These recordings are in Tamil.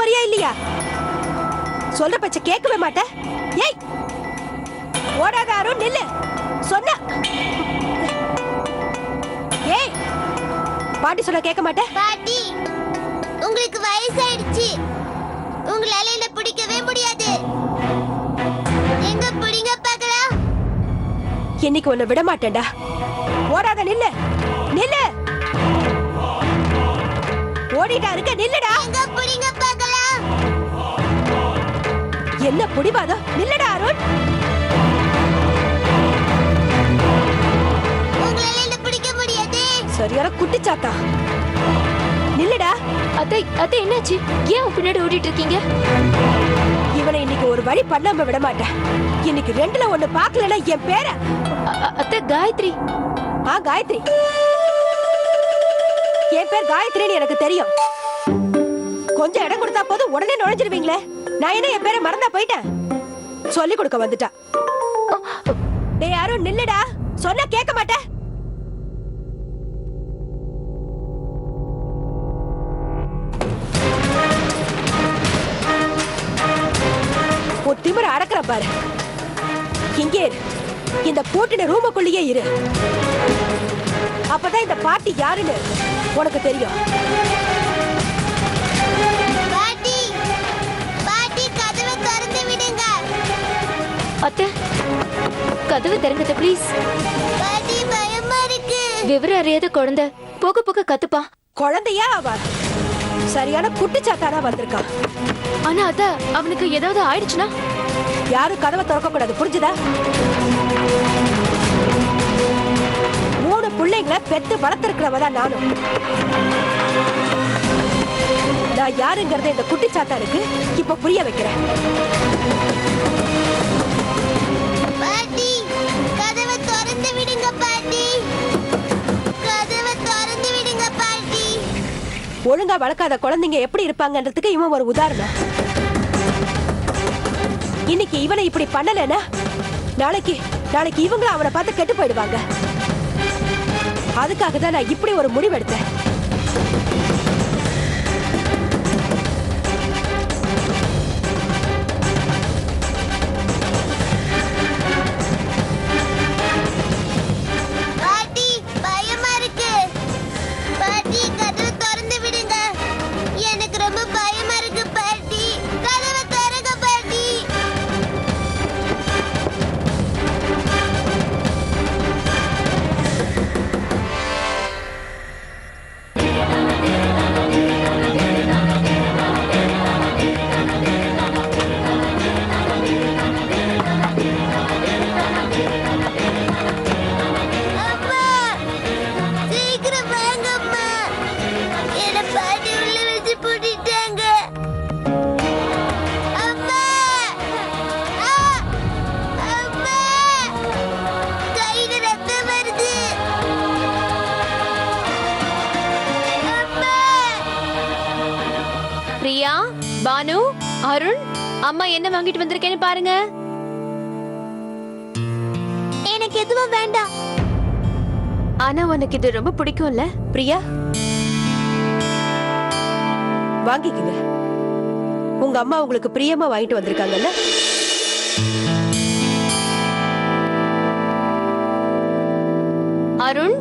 போறியா இல்லையா? சொல்ற பச்சை கேட்கவே மாட்டேன். ஏய் ஓடாத அருண், நில்லு சொன்ன. ஏய் பாட்டி சொல்ல கேட்க மாட்டேன். பாட்டி, உங்களுக்கு வயசாயிடுச்சு, உங்களால என்ன பிடிக்கவே முடியாது. எங்க பிடிங்க பார்க்கலாம். இன்னைக்கு உன்னை விட மாட்டேன்டா. ஓடாத, நில்லு நில்லு. ஓடிட்டா இருக்க, நில்லுடா. எங்க பிடிங்க பார்க்கலாம். என்ன புடிவாதம், நில்லுடா அருண். உங்களால என்ன பிடிக்க முடியாது. சரியான குட்டிச்சாத்தா, நில்லுடா. அத்தை அத்தை என்னாச்சு? ஏன் பின்னாடி ஓடிட்டு இருக்கீங்க? இவனை இன்னைக்கு ஒரு வழி பண்ணாம விட மாட்டேன். இன்னைக்கு ரெண்டுல ஒண்ணு பாக்கலன்னா என் பேர. அத்தை காயத்ரி. காயத்ரி, என் பேர் காயத்ரின்னு எனக்கு தெரியும். கொஞ்சம் இடம் கொடுத்தா போதும் உடனே நுழைஞ்சிருவீங்களே. நான் என்ன என் பேரை மறந்தா போயிட்டேன்? சொல்லி கொடுக்க வந்துட்டா. டேய் யாரும் நில்லுடா, சொன்னா கேட்க மாட்டேன். ஒரு திமிர அடக்குற பாரு. இங்கே இரு, இந்த பூட்டின ரூமுக்குள்ளேயே இரு. அப்பதான் இந்த பாட்டி யாருன்னு உனக்கு தெரியும். பாட்டி, பாட்டி கதவை திறந்து விடுங்க. அத்தை கதவு திறங்கத்த ப்ளீஸ். பாட்டி பயமா இருக்கு. விவரம் அறியாத குழந்தை போக போக கத்துப்பா. குழந்தையா அவ? சரியான குட்டிச்சாத்தானா வந்திருக்கான். ஆனா அத்தை அவனுக்கு ஏதாவது ஆயிடுச்சுன்னா? யாரும் கதவை திறக்க கூடாது, புரிஞ்சுதா? 3 பிள்ளைங்களை பெத்து வளர்த்திருக்கிறவதான் நானும். நான் யாருங்கிறத இந்த குட்டிச்சாத்தானுக்கு இப்ப புரிய வைக்கிறேன். பாட்டி கதவை திறந்து விடுங்க. பாட்டி கதவை திறந்து விடுங்க. பாட்டி, ஒழுங்கா வளர்க்காத குழந்தைங்க எப்படி இருப்பாங்கன்றதுக்கு இவன் ஒரு உதாரணம். இன்னைக்கு இவனை இப்படி பண்ணலன்னா நாளைக்கு நாளைக்கு இவங்களும் அவனை பார்த்து கெட்டு போயிடுவாங்க. அதுக்காக தான் நான் இப்படி ஒரு முடிவெடுத்தேன். பாட்டி பயமா இருக்கு. பாட்டி கதவை திறந்து விடுங்க. எனக்கு ரொம்ப பயமா இருக்கு. பாட்டி கதவை திறங்க. பாட்டி அம்மா, சீக்கிரம் வாங்க அம்மா. என்ன பாட்டி உள்ள வச்சு பூட்டிட்டாங்க. அம்மா, அம்மா, கையில ரத்தம் வருது. அம்மா, பிரியா, பானு, அருண், அம்மா என்ன வாங்கிட்டு வந்திருக்கேன்னு பாருங்க. எனக்கு எதுவும் வேண்டாம். ஆனா உனக்கு இது ரொம்ப பிடிக்கும்ல? பிரியா, வாங்கிக்கங்க. உங்க அம்மா உங்களுக்கு பிரியமா வாங்கிட்டு வந்திருக்காங்கல்ல. அருண்,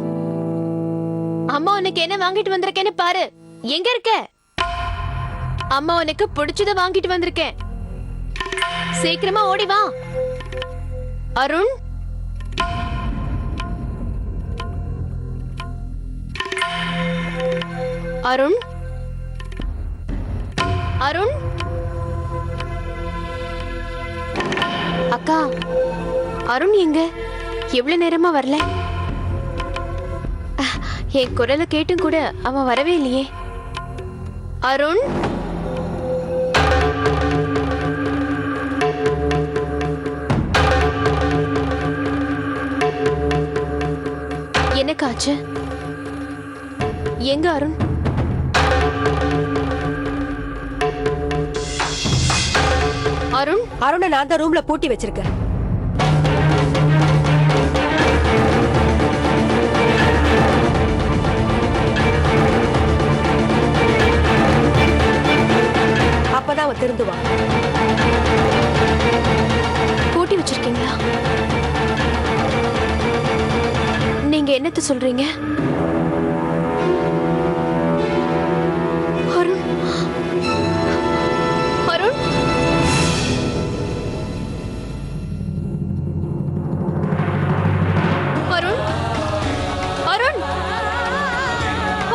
அம்மா உனக்கு என்ன வாங்கிட்டு வந்திருக்கேன்னு பாரு. எங்க இருக்க? அம்மா உனக்கு பிடிச்சத வாங்கிட்டு வந்திருக்கேன். சீக்கிரமா ஓடி வா. அருண், அருண், அருண். அக்கா, அருண் எங்க? எவ்வளவு நேரமா வரல? என் குரலை கேட்டும் கூட அவன் வரவே இல்லையே. அருண், என்னக்காச்சு? எங்க அருண்? அருண், அருணை நான் தான் ரூம்ல பூட்டி வச்சிருக்கேன். அவன் திருந்துவான். பூட்டி வச்சிருக்கீங்களா? நீங்க என்னத்த சொல்றீங்க? அருண், அருண், அருண், அருண்,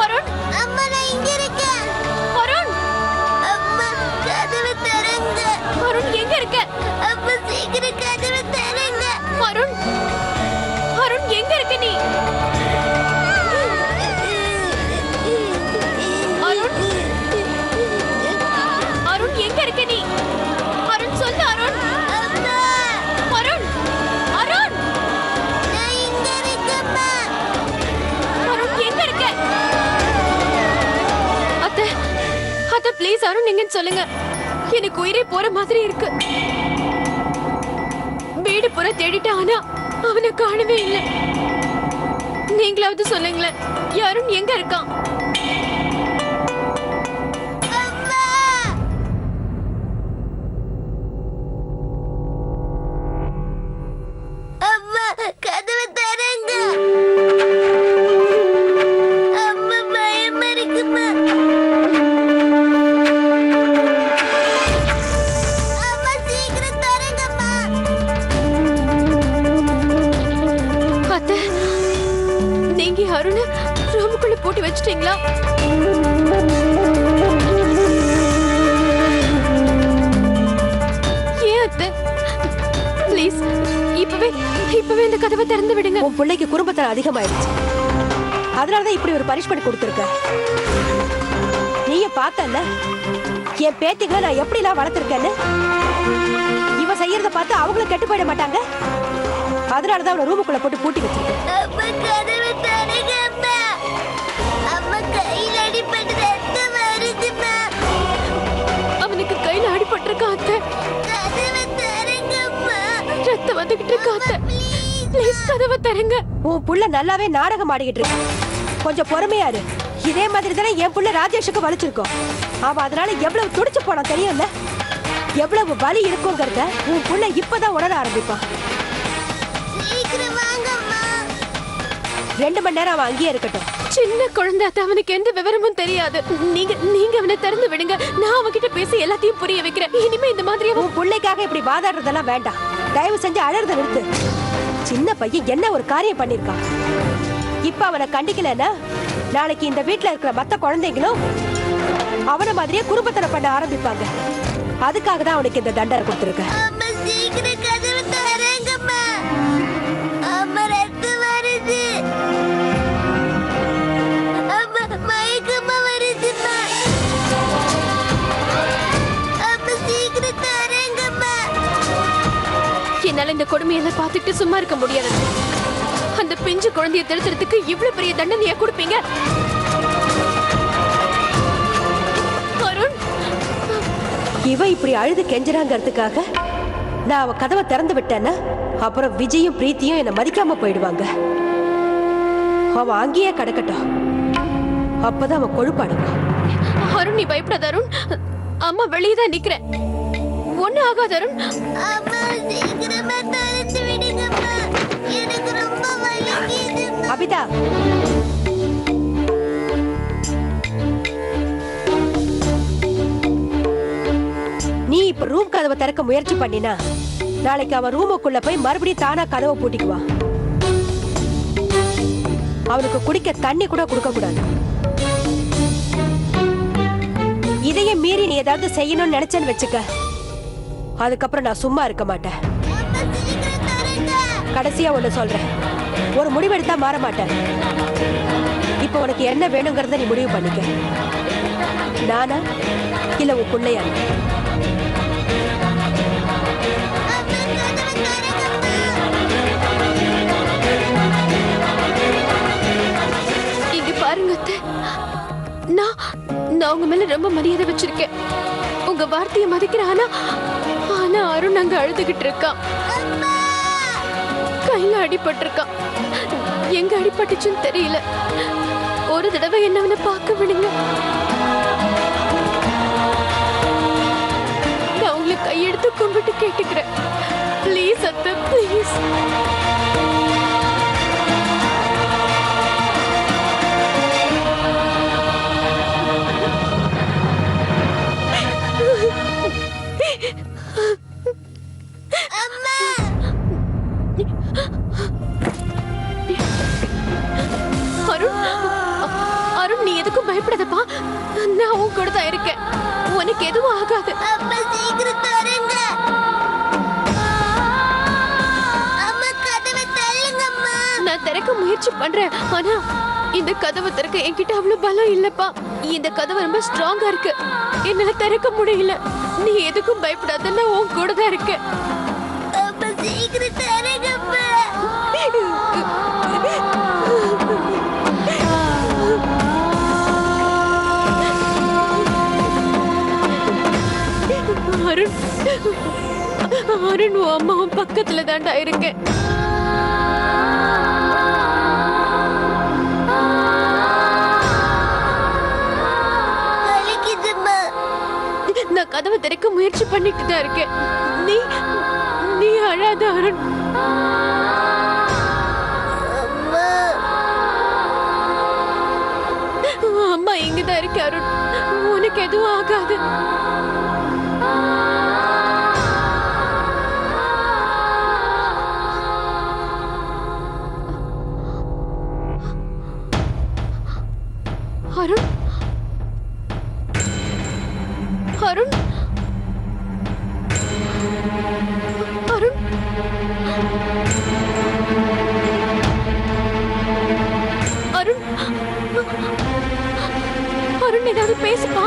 அருண், அம்மா நான் இங்க இருக்கேன். அருண், அம்மா கதவை திறங்க. அருண் எங்க இருக்க? அம்மா சீக்கிரம் கதவை திறங்க. அருண், அருண் எங்க இருக்க நீ? அருண், அருண் எங்க இருக்க நீ? அருண் சொல்லு அருண். அம்மா அருண், அருண், நான் இங்க இருக்கேம்மா. அருண் எங்க இருக்க? அத்தை, அத்தை ப்ளீஸ் அருண் எங்கன்னு சொல்லுங்க. எனக்கு உயிரே போற மாதிரி இருக்கு. வீடு பூரா தேடிட்டேன், ஆனா அவனை காணவே இல்லை. நீங்களாவது சொல்லுங்களேன், அருண் எங்க இருக்கான்? அம்மா அம்மா கதவை திறங்க. அம்மா பயமா இருக்குமா? அம்மா சீக்கிரம் திறங்கம்மா. அத்தை, நீங்க அருண் ரூமுக்குள்ள போட்டு வச்சிட்டீங்களா? ஏன் அத்தை? ப்ளீஸ் இப்பவே இந்த கதவை திறந்து விடுங்க. உன் பிள்ளைக்கு குடும்பத்தனம் அதிகமாயிடுச்சு. அதனாலதான் இப்படி ஒரு பனிஷ்மெண்ட் கொடுத்துருக்க. நீய பார்த்தல என் பேத்திகளை நான் எப்படிலாம் வளர்த்திருக்கேன்னு. இவ செய்யறத பார்த்து அவங்களும் கெட்டு போயிட மாட்டாங்க. அதனாலதான் அவனை ரூமுக்குள்ள போட்டு பூட்டி வச்சிருக்கேன். அம்மா கதவை திறங்க அம்மா. அம்மா கையில அடிபட்டு ரத்தம் வருதும்மா. அவனுக்கு கையில அடிபட்டிருக்கா அத்தை. கதவை திறங்க அம்மா. ரத்தம் வந்துகிட்டு இருக்கா அத்தை. ப்ளீஸ் கதவை தரங்க. உன் புள்ள நல்லாவே நாடகம் ஆடிக்கிட்டு இருக்கு. கொஞ்சம் பொறுமையா இரு. இதே மாதிரி தானே என் புள்ள ராஜேஷுக்கு வலிச்சிருக்கோம். அவன் அதனால எவ்வளவு துடிச்சு போனான் தெரியும்ல. எவ்வளவு வலி இருக்குங்கிறத உன் புள்ள இப்பதான் உணர ஆரம்பிப்பான். சீக்கிரம் வாங்க அம்மா. 2 மணி நேரம் அவன் அங்கேயே இருக்கட்டும். சின்ன குழந்தை அத்தை, அவனுக்கு எந்த விவரமும் தெரியாது. நீங்க அவனை திறந்து விடுங்க. நான் அவன்கிட்ட பேசி எல்லாத்தையும் புரிய வைக்கிறேன். இனிமே இந்த மாதிரி உன் பிள்ளைக்காக இப்படி வாதாடுறதெல்லாம் வேண்டாம். தயவு செஞ்சு அழறத நிறுத்து. சின்ன பையன் என்ன ஒரு காரியம் பண்ணிருக்கான். இப்ப அவனை கண்டிக்கலன்னா நாளைக்கு இந்த வீட்டுல இருக்கிற மத்த குழந்தைங்களும் அவன மாதிரியே குறும்பத்தனம் பண்ண ஆரம்பிப்பாங்க. அதுக்காக தான் அவனுக்கு இந்த தண்டனை கொடுத்துருக்கேன். அம்மா சீக்கிரம் கதவை திறங்கம்மா. அம்மா ரத்தம் வருது. அம்மா மயக்கமா வருதும்மா. அம்மா சீக்கிரம் திறங்கம்மா. என்னால இந்த கொடுமையெல்லாம் பார்த்துட்டு சும்மா இருக்க முடியாது. அந்த பிஞ்சு குழந்தைய திருத்துறதுக்கு இவ்வளவு பெரிய தண்டனையா கொடுப்பீங்க? அருண், இவ இப்படி அழுது கெஞ்சறாங்கிறதுக்காக நான் அவ கதவை திறந்து விட்டேன்னா அப்புறம் விஜயும் பிரீத்தியும் என்னை மதிக்காம போயிடுவாங்க. அவன் அங்கேயே கிடக்கட்டும். அப்பதான் அவன் கொழுப்பாடுவான். அருண் நீ பயப்படாத அருண். அம்மா வெளியே தான் நிக்கிறேன். ஒண்ணு ஆகாது அருண். அம்மா சீக்கிரமா திறந்து விடுங்கம்மா. எனக்கு ரொம்ப வலிக்குதும்மா. அபிதா, நீ இப்ப ரூம் கதவை திறக்க முயற்சி பண்ணினா நாளைக்கு அவன் ரூமுக்குள்ள போய் மறுபடியும் தானா கதவை பூட்டிக்குவான். அவனுக்கு குடிக்க தண்ணி கூட கொடுக்க கூடாது. இதையே மீறி நீ ஏதாவது செய்யணும்னு நினைச்சேன்னு வச்சுக்க, அதுக்கப்புறம் நான் சும்மா இருக்க மாட்டேன். அம்மா சீக்கிரம் திறங்க. கடைசியா ஒண்ணு சொல்றேன், ஒரு முடிவெடுத்தா மாற மாட்டேன். இப்ப உனக்கு என்ன வேணுங்கிறத நீ முடிவு பண்ணிக்க. நானா இல்ல உன் பிள்ளையா? அம்மா கதவை திறங்கம்மா. இங்க பாருங்க அத்தை. நான் உங்க மேல ரொம்ப மரியாதை வச்சிருக்கேன். உங்க வார்த்தையை மதிக்கிறேன். ஆனா அருண் அங்க அழுதுகிட்டு இருக்கான். கையில அடிபட்டிருக்கான். எங்க அடிபட்டுச்சுன்னு தெரியல. ஒரு தடவை என்ன அவனை பார்க்க விடுங்க. கேட்டுக்கிறேன். ப்ளீஸ் அத்தை, ப்ளீஸ். அருண், அருண், நீ எதுக்கும் பயப்படாதப்பா. நான் உன் கூட தான் இருக்கேன். உனக்கு எதுவும் ஆகாது. அம்மா சீக்கிரம் தருங்க. அம்மா கதவை தள்ளுங்கம்மா. நான் திறக்க முயற்சி பண்றேன். ஆனா இந்த கதவை திறக்க என்கிட்ட அவ்வளவு பலம் இல்லப்பா. இந்த கதவு ரொம்ப ஸ்ட்ராங்கா இருக்கு. என்னால திறக்க முடியல. நீ எதுக்கும் பயப்படாத, நான் உன் கூட தான் இருக்கேன். அம்மா சீக்கிரம் தருங்கம்மா. அருண், அருண், உன் அம்மாவும் பக்கத்துல தாண்டா இருக்கேன். வலிக்குதும்மா. நான் கதவை திறக்க முயற்சி பண்ணிட்டு தான் இருக்கேன். நீ நீ அழாத அருண். அம்மா. அம்மா இங்கதான் இருக்கு அருண். உனக்கு எதுவும் ஆகாது. அருண், அருண், அருண், அருண், அருண், ஏதாவது பேசுப்பா.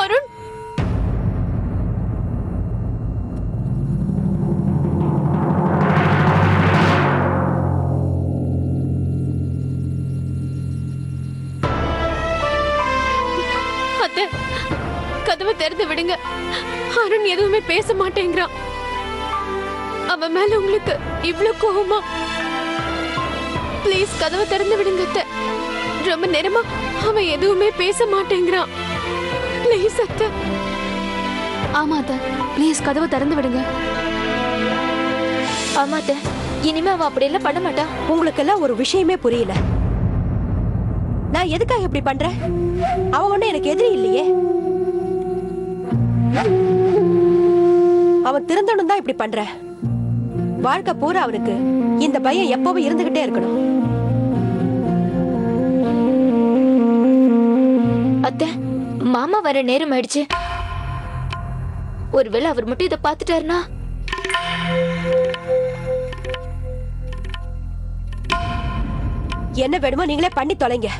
அருண், அத்தை, கதவை திறந்து விடுங்க. அருண் எதுவுமே பேச மாட்டேங்கிறான். அவன் மேல உங்களுக்கு இவ்வளவு கோவமா? ப்ளீஸ் கதவை திறந்து விடுங்க அத்தை. ரொம்ப நேரமா அவன் எதுவுமே பேச மாட்டேங்கிறான். ப்ளீஸ் அத்தை. ஆமா அத்தை, ப்ளீஸ் கதவை திறந்து விடுங்க. ஆமா அத்தை, இனிமே அவ அப்படியெல்லாம் பண்ண மாட்டா. உங்களுக்கெல்லாம் ஒரு விஷயமே புரியல. நான் எதுக்காக இப்படி பண்றேன்? அவன் ஒண்ணு எனக்கு எதிரி இல்லையே. அவன் திருந்தணும் தான் இப்படி பண்ற. வாழ்க்கை பூரா அவனுக்கு இந்த பயம் எப்பவும் இருந்துகிட்டே இருக்கணும். அத்தை, மாமா வர நேரம் ஆயிடுச்சு. ஒருவேளை அவர் மட்டும் இதை பார்த்துட்டாருனா? என்ன வேணுமோ நீங்களே பண்ணி தொலைங்க.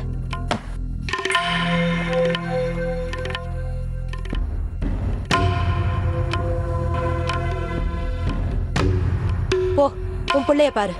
போ, உன் பிள்ளைய பாரு.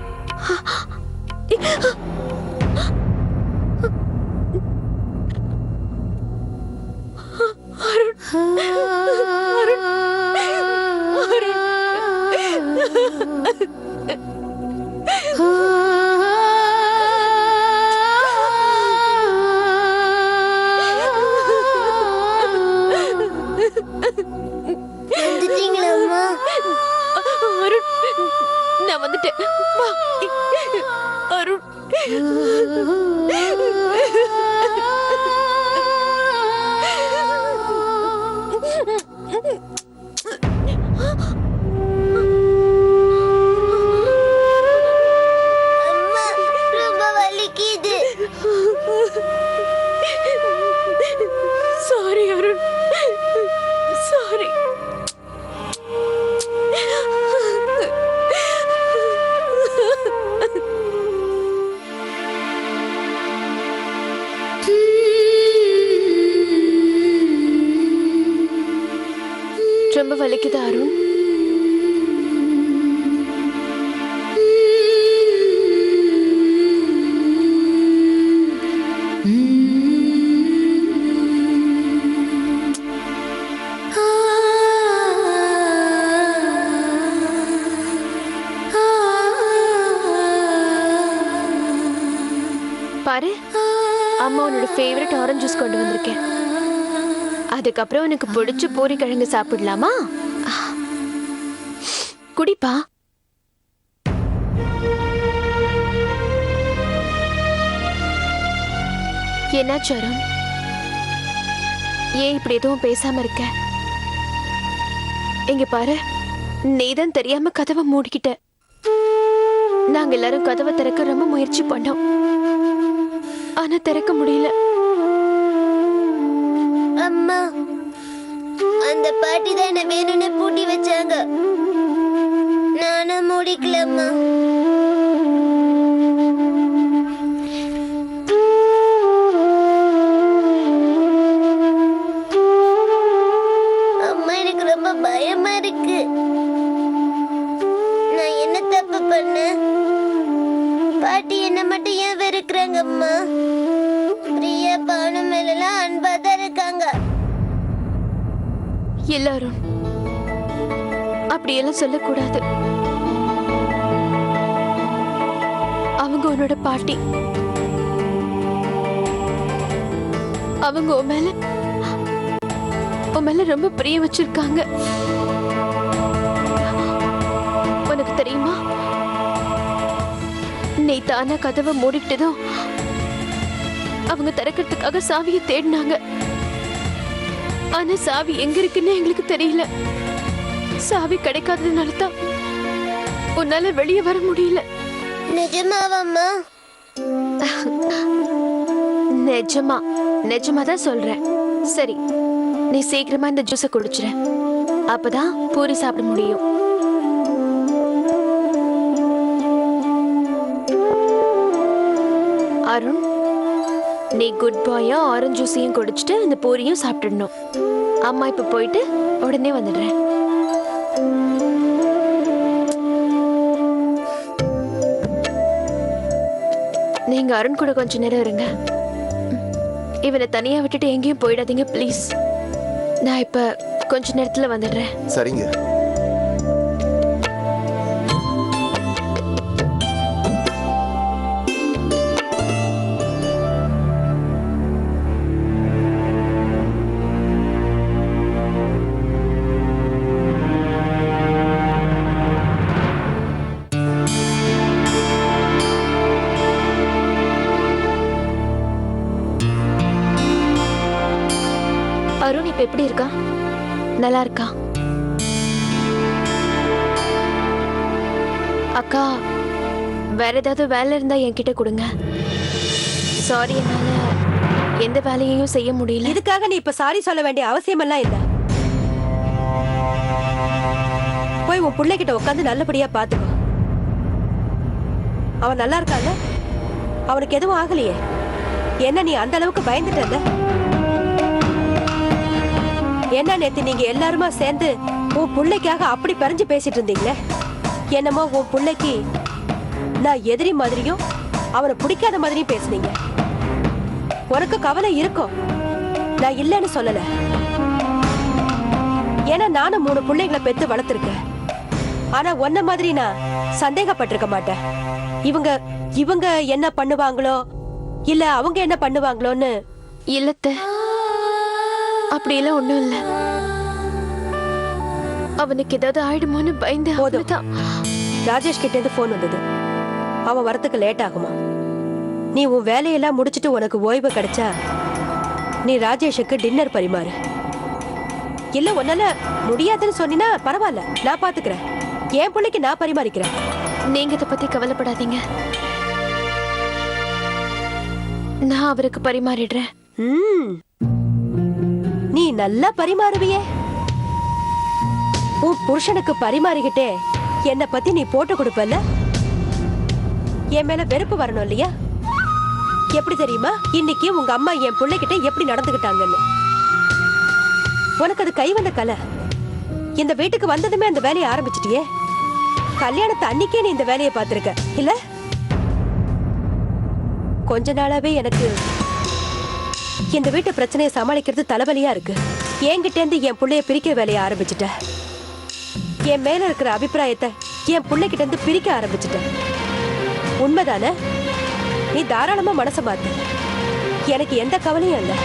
வந்துட்டீங்களா அம்மா? அருண், நான் வந்துட்டேன். வா. அருண், அம்மா ரொம்ப வலிக்குது. Sorry Arun, sorry. ரொம்ப வலிக்குது அருண். பாரு, அம்மா உன்னோட ஃபேவரட் ஆரஞ்சு ஜூஸ் கொண்டு வந்திருக்கேன். அதுக்கப்புறம் உனக்கு பிடிச்ச பூரி கிழங்கு சாப்பிடலாமா? குடிப்பா. என்னாச்சு அருண்? ஏன் இப்படி எதுவும் பேசாம இருக்க? இங்க பாரு, நீதான் தெரியாம கதவை மூடிக்கிட்ட. நாங்க எல்லாரும் கதவை திறக்க ரொம்ப முயற்சி பண்ணோம், ஆனா திறக்க முடியல. அம்மா, அந்த பாட்டி தான் என்ன வேணும்னு பூட்டி வச்சாங்க. நானும் மூடிக்கலம்மா. அம்மா, எனக்கு ரொம்ப பயமா இருக்கு. நான் என்ன தப்பு பண்ணேன்? பாட்டி என்ன மட்டும் ஏன் வெறுக்கிறாங்க அம்மா? பிரியா பானு மேலாம் அன்பா தான் இருக்காங்க. எல்லாரும் அப்படியெல்லாம் சொல்லக்கூடாது. அவங்க உன்னோட பாட்டி. அவங்க உன் மேல ரொம்ப பிரியம் வச்சிருக்காங்க. உனக்கு தெரியுமா, நீ தானா கதவை மூடிட்டதும் அவங்க திறக்கிறதுக்காக சாவியை தேடினாங்க. ஆனா சாவி எங்க இருக்குன்னு எங்களுக்கு தெரியல. சாவி கிடைக்காததுனால தான் உன்னால வெளியே வர முடியல. நிஜமாவாம்மா? நிஜமா தான் சொல்றேன். சரி, நீ சீக்கிரமா இந்த ஜூஸை குடிச்சிரு, அப்பதான் பூரி சாப்பிட முடியும். அருண், நீ குட் பாயா ஆரஞ்சு ஜூஸையும் குடிச்சிட்டு இந்த பூரியும் சாப்பிட்டுடணும். அம்மா இப்ப போயிட்டு உடனே வந்துடுறேன். நீங்க அருண் கூட கொஞ்ச நேரம் இருங்க. இவனை தனியா விட்டுட்டு எங்கேயும் போயிடாதீங்க ப்ளீஸ். நான் இப்ப கொஞ்ச நேரத்துல வந்துடுறேன். சரிங்க. அருண் இப்ப எப்படி இருக்கா? நல்லா இருக்கா? அக்கா, வேற ஏதாவது வேலை இருந்தா என்கிட்ட கொடுங்க. சாரி, என்னால எந்த வேலையையும் செய்ய முடியல. இதுக்காக நீ இப்ப சாரி சொல்ல வேண்டிய அவசியம் எல்லாம் இல்ல. போய் உன் பிள்ளைகிட்ட உட்காந்து நல்லபடியா பாத்துக்கோ. அவன் நல்லா இருக்கால? அவனுக்கு எதுவும் ஆகலையே? என்ன நீ அந்த அளவுக்கு பயந்துட்டல? என்ன நேத்து நீங்க எல்லாருமா சேர்ந்து உன் பிள்ளைக்காக அப்படி பறிஞ்சு பேசிட்டு இருந்தீங்களே? என்னமோ உன் பிள்ளைக்கு நான் எதிரி மாதிரியும் அவனை பிடிக்காத மாதிரியும் பேசுனீங்க. உனக்கு கவலை இருக்கும், நான் இல்லைன்னு சொல்லல. ஏன்னா நானும் 3 பிள்ளைங்களை பெத்து வளர்த்திருக்கேன். ஆனா உன்ன மாதிரி நான் சந்தேகப்பட்டிருக்க மாட்டேன். இவங்க என்ன பண்ணுவாங்களோ இல்ல அவங்க என்ன பண்ணுவாங்களோன்னு. இல்லத்த, அப்படியெல்லாம் ஒண்ணும் இல்ல. அவனுக்கு ஏதாவது ஆயிடுமோன்னு பயந்து. போதும். ராஜேஷ் கிட்ட இருந்து போன் வந்தது. அவன் வரத்துக்கு லேட் ஆகுமா? நீ உன் வேலையெல்லாம் முடிச்சிட்டு உனக்கு ஓய்வு கிடைச்சா நீ ராஜேஷுக்கு டின்னர் பரிமாறு. இல்ல உன்னால முடியாதுன்னு சொன்னா பரவாயில்ல, நான் பாத்துக்கிறேன். என் பிள்ளைக்கு நான் பரிமாறிக்கிறேன். நீங்க இதை பத்தி கவலைப்படாதீங்க, நான் அவருக்கு பரிமாறிடுறேன். நீ நல்லா பரிமாறுவியே. உன் புருஷனுக்கு பரிமாறிக்கிட்டே என்ன பத்தி நீ போட்டு கொடுப்பல? என் மேல வெறுப்பு வரணும் இல்லையா? எப்படி தெரியுமா இன்னைக்கு உங்க அம்மா என் பிள்ளைகிட்ட எப்படி நடந்துகிட்டாங்கன்னு? உனக்கு அது கை வந்த கலை. இந்த வீட்டுக்கு வந்ததுமே அந்த வேலையை ஆரம்பிச்சிட்டியே. கல்யாணத்தை அன்னைக்கே நீ இந்த வேலையை பார்த்திருக்க இல்ல? கொஞ்ச நாளாவே எனக்கு இந்த வீட்டு பிரச்சனையை சமாளிக்கிறது தலைவலியா இருக்கு. என்கிட்ட இருந்து என் பிள்ளைய பிரிக்க வேலையை ஆரம்பிச்சுட்ட. என் மேல இருக்கிற அபிப்பிராயத்தை என் பிள்ளைகிட்ட இருந்து பிரிக்க ஆரம்பிச்சுட்ட. உண்மைதானே? நீ தாராளமா மனசை மாத்து, எனக்கு எந்த கவலையும் இல்லை.